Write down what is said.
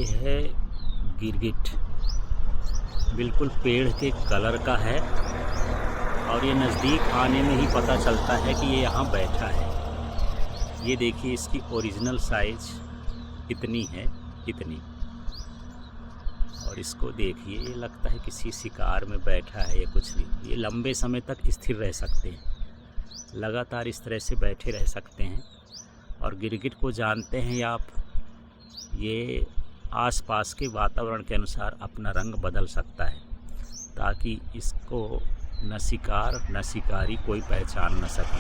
ये है गिरगिट, बिल्कुल पेड़ के कलर का है और ये नज़दीक आने में ही पता चलता है कि ये यहाँ बैठा है। ये देखिए इसकी ओरिजिनल साइज कितनी है, कितनी। और इसको देखिए, ये लगता है किसी शिकार में बैठा है या कुछ नहीं। ये लंबे समय तक स्थिर रह सकते हैं, लगातार इस तरह से बैठे रह सकते हैं। और गिरगिट को जानते हैं आप, ये आसपास के वातावरण के अनुसार अपना रंग बदल सकता है ताकि इसको न शिकार न शिकारी कोई पहचान न सके।